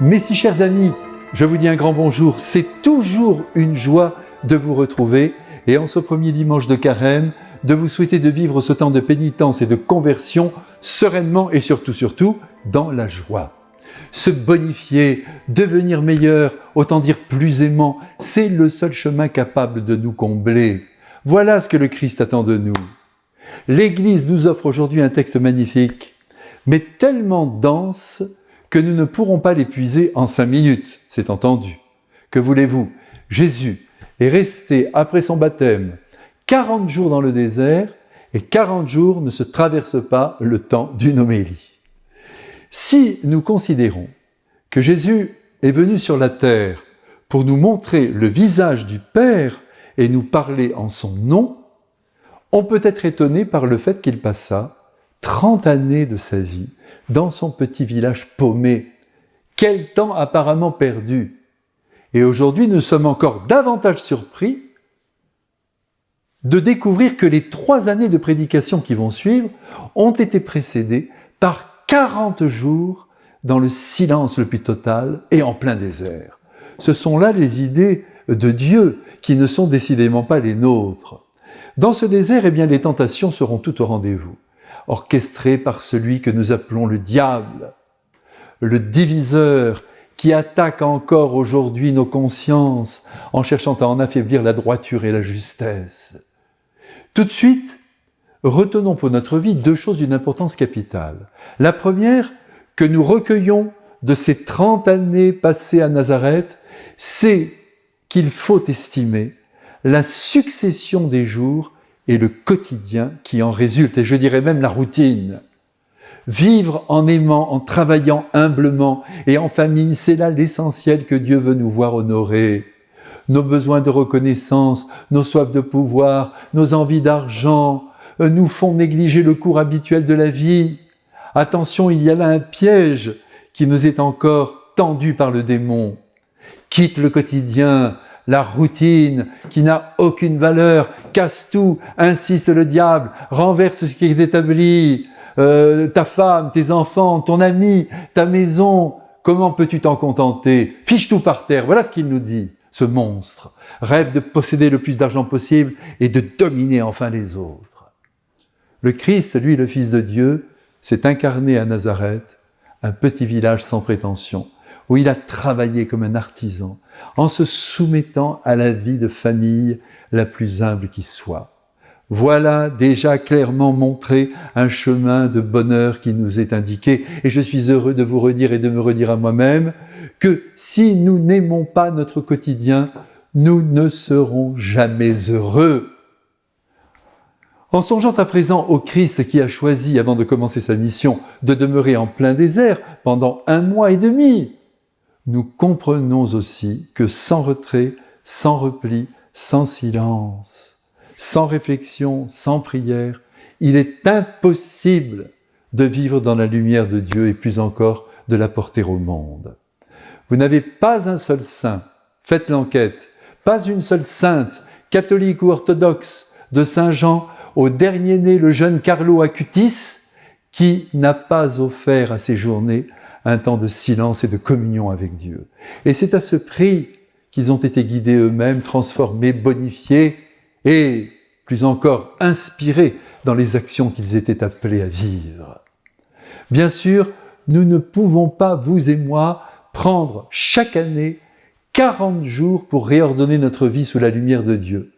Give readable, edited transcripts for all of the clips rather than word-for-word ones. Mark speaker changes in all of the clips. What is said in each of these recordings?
Speaker 1: Mes si chers amis, je vous dis un grand bonjour. C'est toujours une joie de vous retrouver et en ce premier dimanche de carême, de vous souhaiter de vivre ce temps de pénitence et de conversion sereinement et surtout dans la joie. Se bonifier, devenir meilleur, autant dire plus aimant, c'est le seul chemin capable de nous combler. Voilà ce que le Christ attend de nous. L'Église nous offre aujourd'hui un texte magnifique, mais tellement dense que nous ne pourrons pas l'épuiser en 5 minutes, c'est entendu. Que voulez-vous? Jésus est resté, après son baptême, 40 jours dans le désert, et 40 jours ne se traversent pas le temps d'une homélie. Si nous considérons que Jésus est venu sur la terre pour nous montrer le visage du Père et nous parler en son nom, on peut être étonné par le fait qu'il passa 30 années de sa vie dans son petit village paumé. Quel temps apparemment perdu! Et aujourd'hui, nous sommes encore davantage surpris de découvrir que les 3 années de prédication qui vont suivre ont été précédées par 40 jours dans le silence le plus total et en plein désert. Ce sont là les idées de Dieu qui ne sont décidément pas les nôtres. Dans ce désert, les tentations seront toutes au rendez-vous, orchestrées par celui que nous appelons le diable, le diviseur qui attaque encore aujourd'hui nos consciences en cherchant à en affaiblir la droiture et la justesse. Tout de suite, retenons pour notre vie 2 choses d'une importance capitale. La première, que nous recueillons de ces 30 années passées à Nazareth, c'est qu'il faut estimer la succession des jours et le quotidien qui en résulte, et je dirais même la routine. Vivre en aimant, en travaillant humblement et en famille, c'est là l'essentiel que Dieu veut nous voir honorer. Nos besoins de reconnaissance, nos soifs de pouvoir, nos envies d'argent nous font négliger le cours habituel de la vie. Attention, il y a là un piège qui nous est encore tendu par le démon. Quitte le quotidien, la routine qui n'a aucune valeur, casse tout, insiste le diable, renverse ce qui est établi, ta femme, tes enfants, ton ami, ta maison, comment peux-tu t'en contenter? Fiche tout par terre, voilà ce qu'il nous dit, ce monstre. Rêve de posséder le plus d'argent possible et de dominer enfin les autres. Le Christ, lui, le Fils de Dieu, s'est incarné à Nazareth, un petit village sans prétention, où il a travaillé comme un artisan, en se soumettant à la vie de famille la plus humble qui soit. Voilà déjà clairement montré un chemin de bonheur qui nous est indiqué, et je suis heureux de vous redire et de me redire à moi-même que si nous n'aimons pas notre quotidien, nous ne serons jamais heureux. En songeant à présent au Christ qui a choisi, avant de commencer sa mission, de demeurer en plein désert pendant 1 mois et demi, nous comprenons aussi que sans retrait, sans repli, sans silence, sans réflexion, sans prière, il est impossible de vivre dans la lumière de Dieu et plus encore de la porter au monde. Vous n'avez pas un seul saint, faites l'enquête, pas une seule sainte, catholique ou orthodoxe, de Saint Jean au dernier-né, le jeune Carlo Acutis, qui n'a pas offert à ses journées un temps de silence et de communion avec Dieu. Et c'est à ce prix qu'ils ont été guidés eux-mêmes, transformés, bonifiés et, plus encore, inspirés dans les actions qu'ils étaient appelés à vivre. Bien sûr, nous ne pouvons pas, vous et moi, prendre chaque année 40 jours pour réordonner notre vie sous la lumière de Dieu.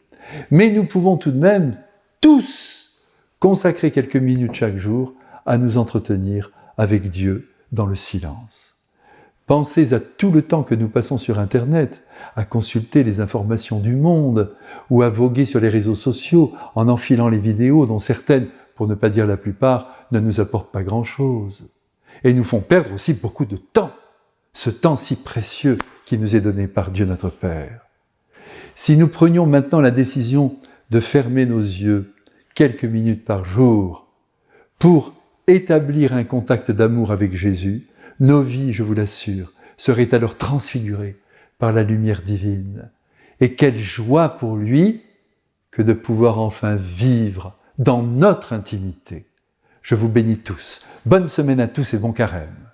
Speaker 1: Mais nous pouvons tout de même tous consacrer quelques minutes chaque jour à nous entretenir avec Dieu dans le silence. Pensez à tout le temps que nous passons sur Internet, à consulter les informations du monde ou à voguer sur les réseaux sociaux en enfilant les vidéos dont certaines, pour ne pas dire la plupart, ne nous apportent pas grand-chose et nous font perdre aussi beaucoup de temps, ce temps si précieux qui nous est donné par Dieu notre Père. Si nous prenions maintenant la décision de fermer nos yeux quelques minutes par jour pour établir un contact d'amour avec Jésus, nos vies, je vous l'assure, seraient alors transfigurées par la lumière divine. Et quelle joie pour lui que de pouvoir enfin vivre dans notre intimité. Je vous bénis tous. Bonne semaine à tous et bon carême.